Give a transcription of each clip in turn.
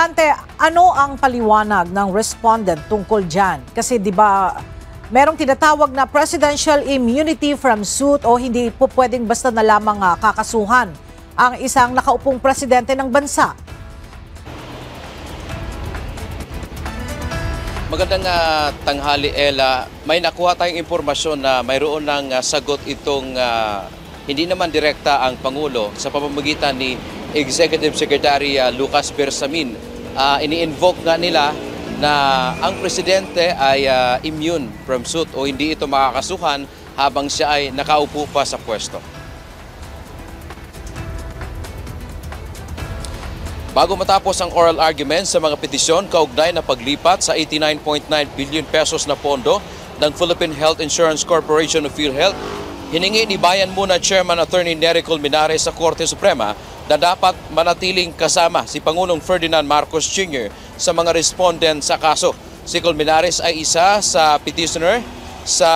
Dante, ano ang paliwanag ng respondent tungkol dyan? Kasi di ba merong tinatawag na presidential immunity from suit o hindi po pwedeng basta na lamang kakasuhan ang isang nakaupong presidente ng bansa? Magandang tanghali, Ella. May nakuha tayong impormasyon na mayroon ng sagot itong hindi naman direkta ang Pangulo sa pamamagitan ni Executive Secretary Lucas Bersamin. Ini-invoke nga nila na ang presidente ay immune from suit o hindi ito makakasuhan habang siya ay nakaupo pa sa pwesto. Bago matapos ang oral argument sa mga petisyon kaugnay na paglipat sa 89.9 billion pesos na pondo ng Philippine Health Insurance Corporation of PhilHealth, hiningi ni Bayan Muna Chairman Attorney Nery Colmenares sa Korte Suprema na dapat manatiling kasama si Pangulong Ferdinand Marcos Jr. sa mga respondent sa kaso. Si Colmenares ay isa sa petitioner sa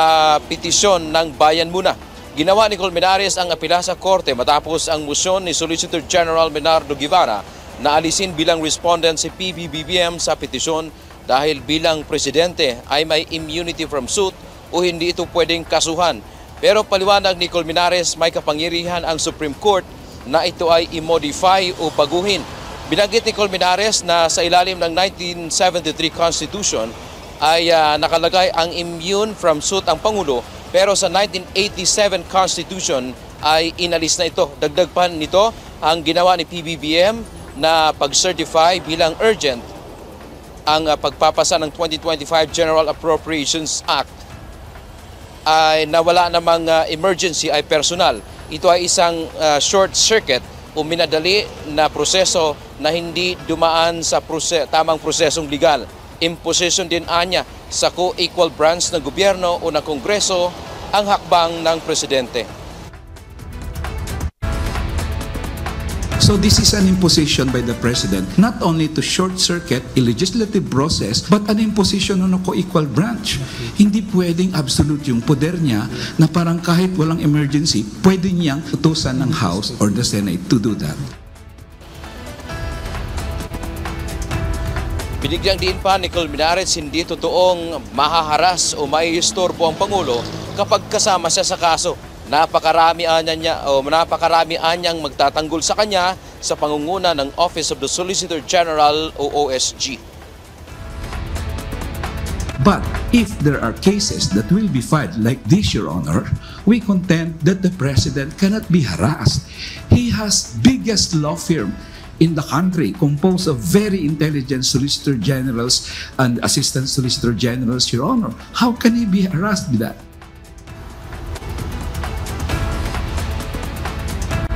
petisyon ng Bayan Muna. Ginawa ni Colmenares ang apela sa Korte matapos ang motion ni Solicitor General Menardo Guevara na alisin bilang respondent si PBBM sa petisyon dahil bilang presidente ay may immunity from suit o hindi ito pwedeng kasuhan. Pero paliwanag ni Colmenares, may kapangyarihan ang Supreme Court na ito ay i-modify o baguhin. Binanggit ni Colmenares na sa ilalim ng 1973 Constitution ay nakalagay ang immune from suit ang Pangulo, pero sa 1987 Constitution ay inalis na ito. Dagdag pa nito ang ginawa ni PBBM na pag-certify bilang urgent ang pagpapasa ng 2025 General Appropriations Act ay nawala namang emergency ay personal. Ito ay isang short circuit o minadali na proseso na hindi dumaan sa tamang prosesong legal. Imposition din anya sa co-equal branch ng gobyerno o ng Kongreso ang hakbang ng presidente. So this is an imposition by the President not only to short-circuit a legislative process but an imposition on a co-equal branch. Hindi pwedeng absolute yung poder niya na parang kahit walang emergency, pwede niyang utusan ng House or the Senate to do that. Binigyang diin pa ni Colmenares hindi totoong mahaharas o maiistorbo ang Pangulo kapag kasama siya sa kaso. Napakarami anyang magtatanggol sa kanya sa pangunguna ng Office of the Solicitor General o OSG. But if there are cases that will be filed like this, Your Honor, we contend that the President cannot be harassed. He has biggest law firm in the country composed of very intelligent Solicitor Generals and Assistant Solicitor Generals, Your Honor. How can he be harassed with that?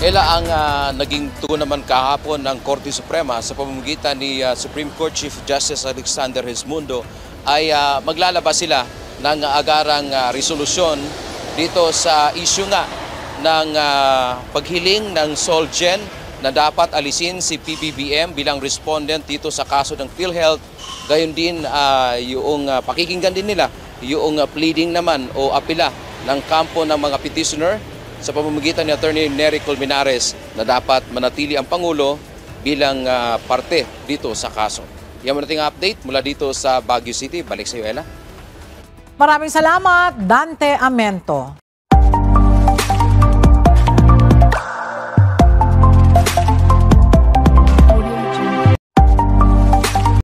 Ela ang naging tugon naman kahapon ng Korte Suprema sa pamamagitan ni Supreme Court Chief Justice Alexander Gesmundo ay maglalabas sila ng agarang resolusyon dito sa issue nga ng paghiling ng SOLGEN na dapat alisin si PBBM bilang respondent dito sa kaso ng PhilHealth. Gayon din yung pakikinggan din nila yung pleading naman o apela ng kampo ng mga petitioner sa pamamagitan ni Attorney Nery Colmenares na dapat manatili ang Pangulo bilang parte dito sa kaso. Yan mo nating update mula dito sa Baguio City. Balik sa iyo, Ella. Maraming salamat, Dante Amento.